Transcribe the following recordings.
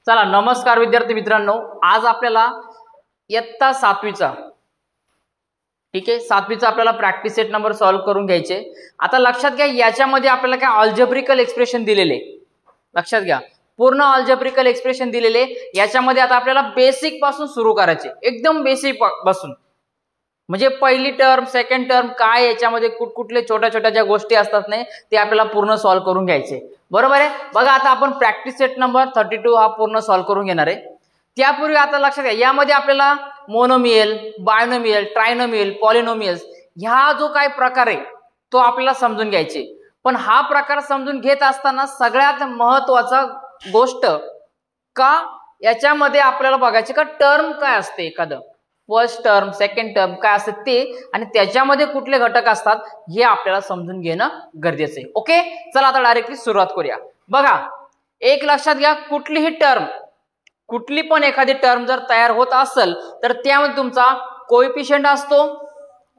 चला नमस्कार विद्यार्थी मित्रांनो, आज आपल्याला इयत्ता 7वीचा ठीक आहे 7वीचा आपल्याला प्रॅक्टिस सेट नंबर सॉल्व्ह करून घ्यायचे। आता लक्षात घ्या, याच्यामध्ये आपल्याला काय अल्जेब्रिकल एक्सप्रेशन दिलेले, लक्षात घ्या पूर्ण अल्जेब्रिकल एक्सप्रेशन दिलेले। याच्यामध्ये आता आपल्याला बेसिक पासून सुरू करायचे, एकदम बेसिक पासून, म्हणजे पहिली टर्म सेकंड टर्म काय याच्यामध्ये कुठले छोट्या छोट्या ज्या गोष्टी असतात नाही ते आपल्याला पूर्ण सॉल्व्ह करून घ्यायचे, बरोबर आहे। बघा आता आपण प्रॅक्टिस सेट नंबर 32 हा पूर्ण सॉल्व्ह करून घेणार आहे। त्यापूर्वी आता लक्षात घ्या, यामध्ये आपल्याला मोनोमियल, बायनोमियल, ट्रायनोमियल, पॉलिनोमियल्स ह्या जो काय प्रकार आहे तो आपल्याला समजून घ्यायचे। पण हा प्रकार समजून घेत असताना सगळ्यात महत्त्वाचा गोष्ट का याच्यामध्ये आपल्याला बघायचे का टर्म काय असते, एखादं फर्स्ट टर्म सेकंड टर्म काय असते ते, आणि त्याच्यामध्ये कुठले घटक असतात हे आपल्याला समजून घेणं गरजेचं आहे। ओके, चला आता डायरेक्टली सुरुवात करूया। बघा एक लक्षात घ्या, कुठलीही टर्म, कुठली पण एखादी टर्म जर तयार होत असेल तर त्यामध्ये तुमचा कोएफिशियंट असतो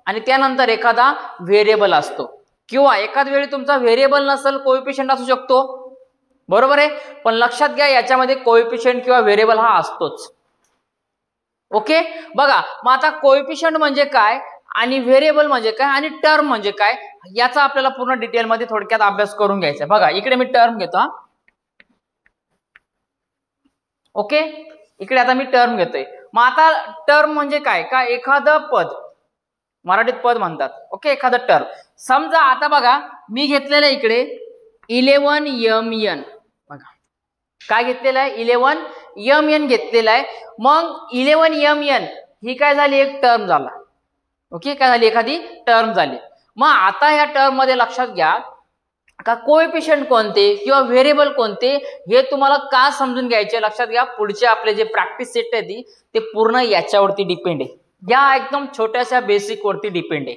आणि त्यानंतर एखादा व्हेरिएबल असतो, किंवा एखाद वेळी तुमचा व्हेरिएबल नसेल कोएफिशियंट असू शकतो, बरोबर आहे। पण लक्षात घ्या याच्यामध्ये कोएफिशियंट किंवा व्हेरिएबल हा असतोच। ओके, बघा मग आता कोएफिशियंट म्हणजे काय आणि व्हेरिएबल म्हणजे काय आणि टर्म म्हणजे काय याचा आपल्याला पूर्ण डिटेल मध्ये थोडक्यात अभ्यास करून घ्यायचा आहे। बघा इकडे मी टर्म घेतो हा, ओके इकडे आता मी टर्म घेतोय। मग आता टर्म म्हणजे काय का एखादं पद, मराठीत पद म्हणतात, ओके एखादं टर्म। समजा आता बघा मी घेतलेलं इकडे 11mn, बघा काय घेतलेलं आहे 11mn घेतलेलं आहे। मग 11mn ही काय झाली, एक टर्म झाला, ओके काय झाली, एखादी टर्म झाली। मग आता या टर्म मध्ये लक्षात घ्या का कोएफिशियंट कोणते किंवा व्हेरिएबल कोणते हे तुम्हाला का समजून घ्यायचे, लक्षात घ्या पुढचे आपले जे प्रॅक्टिस सेट आहे ते पूर्ण याच्यावरती डिपेंड आहे, या एकदम छोट्याशा बेसिक वरती डिपेंड आहे।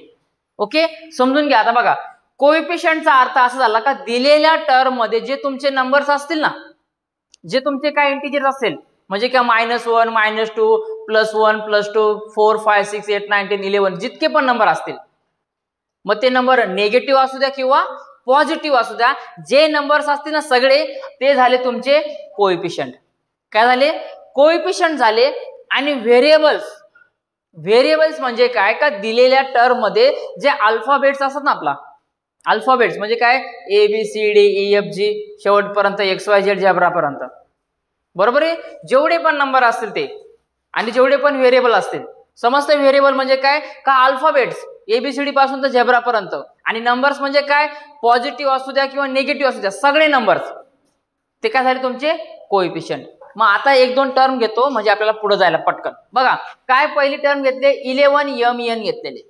ओके समजून घ्या। आता बघा कोएफिशियंटचा अर्थ असा झाला का दिलेल्या टर्म मध्ये जे तुमचे नंबर्स असतील ना, जे तुमचे काय इंटिजर असेल, म्हणजे का -1 -2 +1 +2 4 5 6 8 9 10 11 जितके पण नंबर असतील, मग ते नंबर नेगेटिव्ह असू द्या किंवा पॉझिटिव्ह असू द्या, जे नंबर्स असतील ना सगळे ते झाले तुमचे कोएफिशियंट। काय झाले, कोएफिशियंट झाले। आणि व्हेरिएबल्स म्हणजे काय का दिलेल्या टर्म मध्ये जे अल्फाबेट्स असतात ना, आपला अल्फाबेट्स म्हणजे काय ABCDEFG शेवटपर्यंत XYZ झेब्रापर्यंत, बरोबर आहे। जेवढे पण नंबर असतील ते आणि जेवढे पण व्हेरिएबल असतील, समजते व्हेरिएबल म्हणजे काय का अल्फाबेट्स ABCD पासून तर झेब्रापर्यंत, आणि नंबर्स म्हणजे काय पॉझिटिव्ह असू द्या किंवा निगेटिव्ह असू द्या सगळे नंबर्स ते काय झाले तुमचे कोएफिशियंट। मग आता एक दोन टर्म घेतो म्हणजे आपल्याला पुढे जायला पटकन। बघा काय पहिली टर्म घेतले 11mn घेतलेले,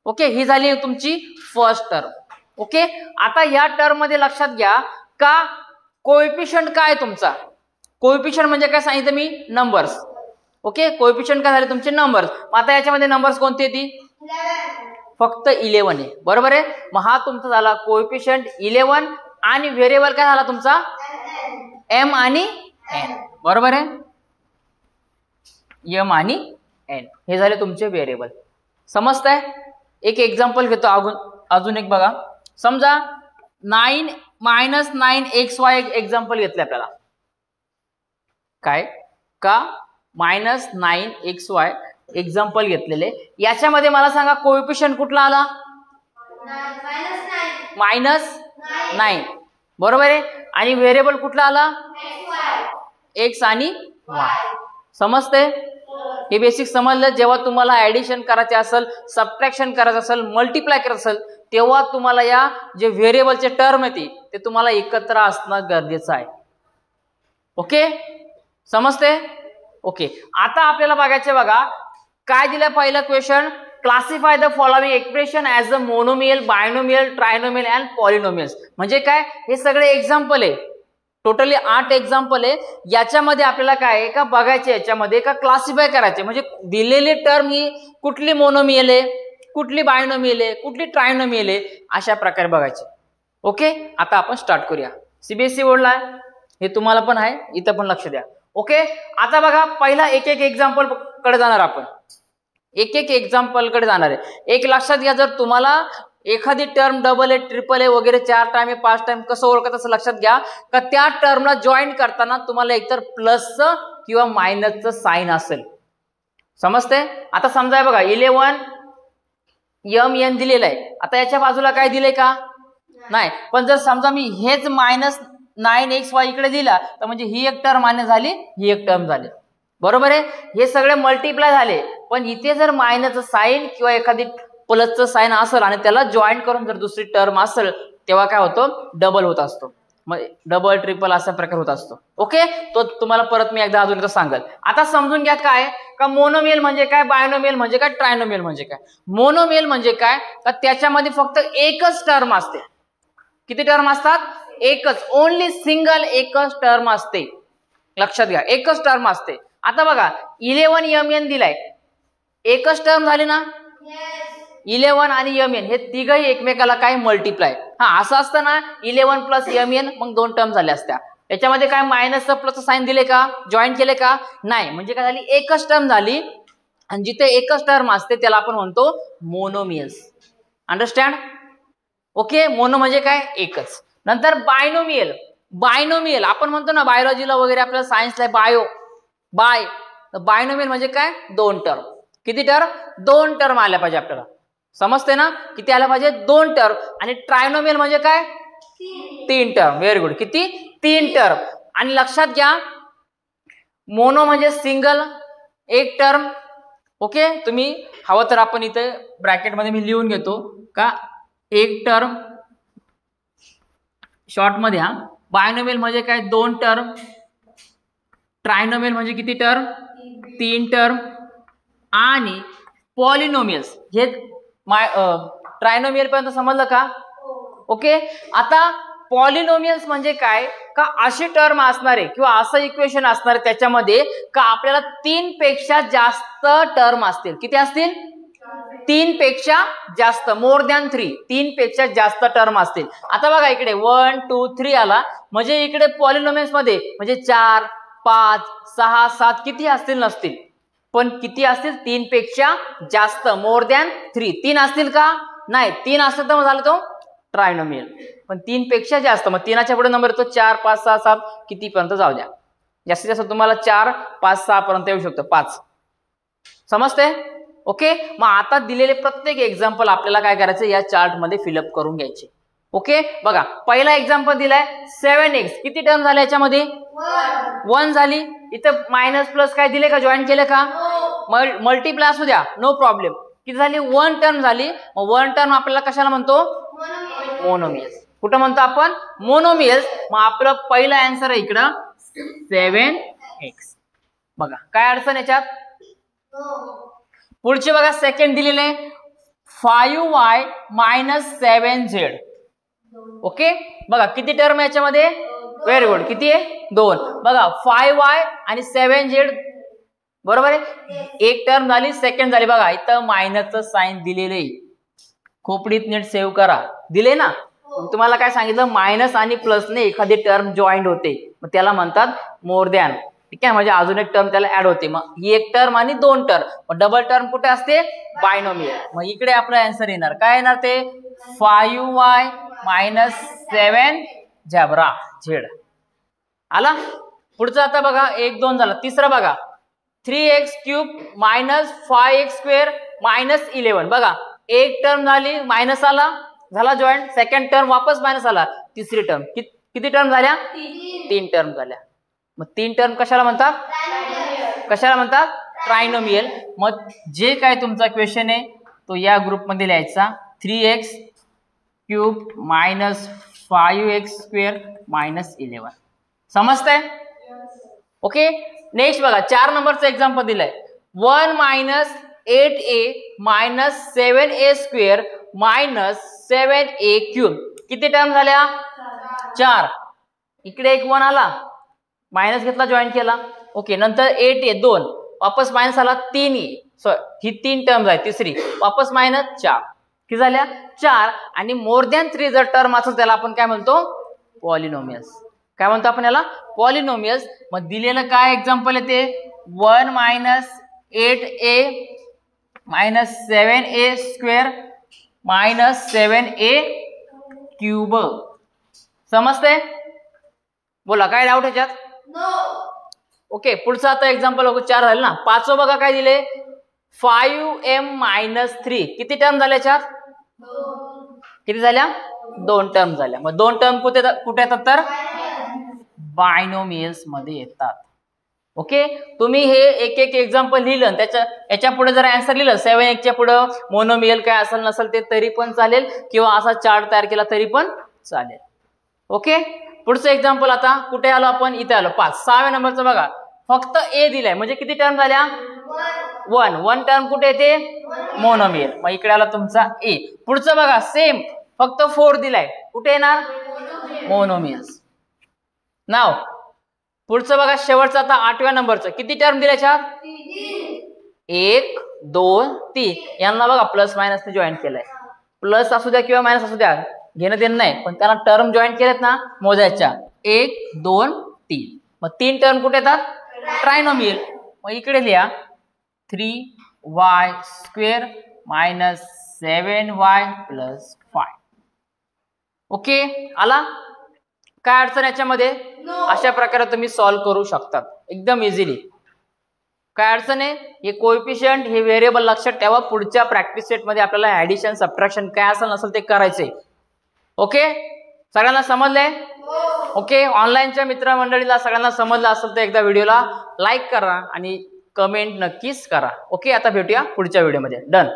ओके ही झाली तुमची फर्स्ट टर्म। ओके आता या टर्म मध्ये लक्षात घ्या का कोएफिशियंट काय तुमचा, कोएफिशियंट म्हणजे काय सांगितलं मी नंबर्स, ओके कोएफिशियंट काय झाले तुमचे नंबर्स। आता याच्यामध्ये नंबर्स कोणते ती फक्त 11 आहे, बरोबर आहे। मग हा तुमचा झाला कोएफिशियंट 11 आणि व्हेरिएबल काय झाला तुमचा m आणि n, बरोबर आहे, m आणि n हे झाले तुमचे व्हेरिएबल। समजतंय। एक एक्झाम्पल घेतो अजून एक, बघा समजा 9 -9xy एक्झाम्पल घेतले आपल्याला, काय का -9xy एक्झाम्पल घेतलेले। याच्यामध्ये मला सांगा कोएफिशियंट कुठला आला -9, बरोबर आहे। आणि व्हेरिएबल कुठला आला x आणि y, समजते। हे बेसिक समजलं। जेव्हा तुम्हाला ऍडिशन करायचे असेल, सबट्रॅक्शन करायचं असेल, मल्टिप्लाय करायचं असेल, तेव्हा तुम्हाला या जे व्हेरिएबलचे टर्म आहे ते तुम्हाला एकत्र असणं गरजेचं आहे। ओके समजते। ओके आता आपल्याला बघायचे, बघा काय दिलं पहिला question, classify the following expression as a monomial, binomial, trinomial and polynomials. म्हणजे काय हे सगळे एक्झाम्पल आहे, टोटली 8 एक्झाम्पल आहे। याच्यामध्ये आपल्याला काय आहे का बघायचे, याच्यामध्ये का क्लासिफाय करायचे, म्हणजे दिलेली टर्म ही कुठली मोनोमियल आहे, कुठली बायनोमियल आहे, कुठली ट्रायनोमियल आहे, अशा प्रकारे बघायचे। ओके आता आपण स्टार्ट करूया। CBSE बोर्डला हे तुम्हाला पण आहे, इथं पण लक्ष द्या। ओके आता बघा पहिला एक एक्झाम्पल कडे जाणार आपण, एक एक्झाम्पल कडे जाणार आहे। एक लक्षात घ्या, जर तुम्हाला एखादी term double A, triple A वगैरे 4 टाइम आहे 5 टाइम कसं ओळखत असं लक्षात घ्या का त्या टर्मला जॉईन करताना तुम्हाला एकतर प्लसचं किंवा मायनसचं साइन असेल. समजते? आता समजा बघा 11 mn दिलेलं आहे. आता याच्या बाजूला काय दिलंय का? नाही. पण जर समजा मी हेच -9xy इकडे दिला तर म्हणजे ही एक टर्म मान्य झाली, ही एक टर्म झाली. बरोबर आहे? हे सगळे मल्टिप्लाय झाले. पण इथे जर मायनसचं साइन किंवा एखादी प्लसचं साइन असेल आणि त्याला जॉईन करून जर दुसरी टर्म असेल तेव्हा काय होतं? डबल होत असतो. मग डबल ट्रिपल असा प्रकार होत असतो. ओके, तो तुम्हाला परत मी एकदा अजून एकदा सांगेल. आता समजून घ्या काय का मोनोमियल म्हणजे काय, बायनोमियल म्हणजे काय, ट्रायनोमियल म्हणजे काय. मोनोमियल म्हणजे काय का त्याच्यामध्ये फक्त एकच टर्म असते. किती टर्म असतात? एकच, ओनली सिंगल एकच टर्म असते. लक्षात घ्या, एकच टर्म असते. आता बघा 11 mn दिलाय, एकच टर्म झाली ना. 11 आणि mn हे तिघही एकमेकाला काय मल्टिप्लाय. हा असं असतं ना 11 प्लस mn मग 2 टर्म झाल्या असत्या. याच्यामध्ये काय मायनसचं प्लसचं साइन दिले का, जॉईन केले का? नाही. म्हणजे काय झाली? एकच टर्म झाली. आणि जिथे एकच टर्म असते त्याला आपण म्हणतो मोनोमियल्स. अंडरस्टँड? ओके, मोनो म्हणजे काय? एकच. नंतर बायनोमियल. बायनोमियल आपण म्हणतो ना बायोलॉजीला वगैरे आपल्याला सायन्सला बाय. बायनोमियल म्हणजे काय? 2 टर्म. किती टर्म? 2 टर्म आल्या पाहिजे आपल्याला. समजते ना? किती आल्या पाहिजे? 2 टर्म. आणि ट्रायनोमियल म्हणजे काय? 3 टर्म. Very good. किती? 3 टर्म. आणि लक्षात घ्या मोनो म्हणजे सिंगल, एक टर्म. ओके, तुम्ही हवं तर आपण इथे ब्रॅकेटमध्ये मी लिहून घेतो का एक टर्म शॉर्ट मध्ये. हा बायनोमियल म्हणजे काय? 2 टर्म. ट्रायनोमियल म्हणजे किती टर्म? 3 टर्म. आणि पॉलिनोमियल्स हे ट्रायनोमियल पर्यंत समजलं का? ओके, आता पॉलिनोमियल्स म्हणजे काय का अशी टर्म असणारे किंवा असं इक्वेशन असणारे त्याच्यामध्ये का आपल्याला 3 पेक्षा जास्त टर्म असतील. किती असतील? 3 पेक्षा जास्त, मोर दॅन 3. 3 पेक्षा जास्त टर्म असतील. आता बघा इकडे 1 2 3 आला म्हणजे इकडे पॉलिनोमियल्स मध्ये म्हणजे 4 5 6 7 किती असतील? नसतील. पण किती असतील? 3 पेक्षा जास्त, मोर दॅन 3. 3 असतील का? नाही. 3 असतील तर मग झालं तो ट्रायनोमियल. पण 3 पेक्षा जास्त, मग 3च्या पुढे नंबर येतो 4 5 6 7 किती पर्यंत जाऊ द्या. जास्तीत जास्त तुम्हाला 4 5 6 पर्यंत येऊ शकतो. 5. समजते? ओके, मग आता दिलेले प्रत्येक एक्झाम्पल आपल्याला काय करायचं? या चार्ट मध्ये फिलअप करून घ्यायचे. ओके, बघा पहिला एक्झाम्पल दिलाय 7x. किती टर्म झाले याच्यामध्ये? 1 झाली. इथं मायनस प्लस काय दिले का, जॉईन केले का? मल्टिप्लाय असू द्या, नो प्रॉब्लेम. किती झाली? 1 टर्म झाली. मग 1 टर्म आपल्याला कशाला म्हणतो? मोनोमियल्स. कुठं म्हणतो आपण? मोनोमियल्स. मग आपलं पहिला आन्सर आहे इकडं 7x. बघा काय अडचण याच्यात? पुढचे बघा सेकंड दिलेले 5y - 7z. ओके, बघा किती टर्म याच्यामध्ये? Very good. किती आहे? 2. बघा 5y आणि 7z बरोबर आहे. एक टर्म झाली, सेकंड झाली. बघा इथं मायनसचं साइन दिलेलं आहे. खोपडीत नीट सेव्ह करा. दिले ना? तुम्हाला काय सांगितलं? मायनस आणि प्लसने एखादी टर्म जॉईंट होते मग त्याला म्हणतात मोर दॅन. ठीक आहे, म्हणजे अजून एक टर्म त्याला ऍड होते. मग ही एक टर्म आणि 2 टर्म. मग डबल टर्म कुठे असते? बायनोमियल. मग इकडे आपला आन्सर येणार काय येणार? ते 5y - 7z आला. पुढचा आता बघा 1 2 झाला. तिसरा बघा 3x³ - 5x² - 11. बघा एक टर्म झाली, मायनस आला, झाला जॉईंट. सेकंड टर्म वापस मायनस आला. तिसरी टर्म किती टर्म झाल्या? 3 टर्म झाल्या. मग 3 टर्म कशाला म्हणतात? कशाला म्हणतात? ट्रायनोमियल. मग जे काय तुमचा क्वेश्चन आहे तो या ग्रुपमध्ये लिहायचा 3x³ - 5x² - 11. समजतंय? ओके, नेक्स्ट बघा 4 नंबरचं एक्झाम्पल दिलंय 1 - 8a - 7a² - 7a³. किती टर्म झाल्या? 4. इकडे एक 1 आला, मायनस घेतला, जॉईन केला. ओके, नंतर 8a 2 वापस मायनस आला 3e. ही 3 टर्म आहे. तिसरी वापस मायनस 4. किती झाल्या? 4. आणि मोर दॅन 3 जर टर्म असेल त्याला आपण काय म्हणतो? पॉलिनोमियल्स. काय म्हणतो आपण याला? पॉलिनोमियल्स. मग दिलेलं काय एक्झाम्पल येते? 1 - 8a - 7a² -7a क्यूब. समजते? बोला काय डाऊट ह्याच्यात? ओके, पुढचं आता एक्झाम्पल बघू. 4 झाले ना. 5वं बघा काय दिले, 5m-3. किती टर्म झाल्या याच्यात? किती झाल्या? 2 टर्म झाल्या. मग 2 टर्म कुठे येतात तर बायनोमियल्स मध्ये येतात. ओके, तुम्ही हे एक एक एक्झाम्पल लिहिलं, याच्या पुढे जर आन्सर लिहिलं 7 च्या पुढे मोनोमियल काय असेल नसेल ते तरी पण चालेल, किंवा असा चार्ट तयार केला तरी पण चालेल. ओके, पुढचं एक्झाम्पल आता कुठे आलो आपण? इथे आलो. 5. 6व्या नंबरचं बघा, फक्त ए दिलाय म्हणजे किती टर्म झाल्या? 1 टर्म कुठे येते? मोनोमियल. मग इकडे आला तुमचा ए. पुढचं बघा सेम, फक्त 4 दिलाय, कुठे येणार? मोनोमियल्स. नाव पुढचं बघा शेवटचं आता 8व्या नंबरचं, किती टर्म दिल्याच्या? 1 2 3. यांना बघा प्लस मायनस जॉईन केलंय. प्लस असू द्या किंवा मायनस असू द्या, घेणं देणं नाही, पण त्यांना टर्म जॉईन केलेत ना मोजायच्या. 1 2 3. मग 3 टर्म कुठे येतात? ट्रायनोमियल. मग इकडे लिहा 3y² - 7y + 5. ओके, आला? काय अडचण याच्यामध्ये? अशा प्रकारे तुम्ही सॉल्व्ह करू शकतात एकदम इझिली. काय अडचण आहे? हे कोएफिशियंट हे व्हेरिएबल लक्षात ठेवा. पुढच्या प्रॅक्टिस सेट मध्ये आपल्याला ऍडिशन सबट्रॅक्शन काय असेल नसेल ते करायचंय. ओके, सगळ्यांना समजलंय? ओके, ऑनलाईनच्या मित्रमंडळीला सगळ्यांना समजलं असेल तर एकदा व्हिडिओला लाईक करा आणि कमेंट नक्कीच करा. ओके, आता भेटूया पुढच्या व्हिडिओमध्ये. डन.